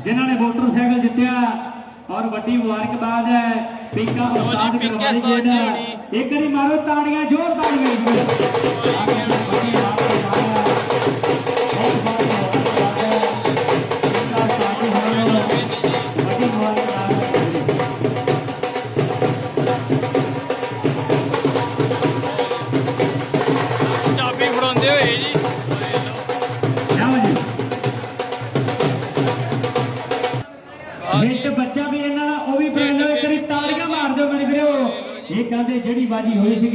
जिन्होंने मोटरसाइकिल जितया और वड्डी मुबारकबाद है पिंका उस्ताद करवाई गेट है। एक बारी मारो ताड़ियां, जोर ताड़ियां। चाबी फड़ाते हुए जी एक बच्चा भी इन्होंने वो भी फड़ लो, एक बारी ताड़ियां मार दो मेरे वीरो। ये कहते जी बाजी हुई सी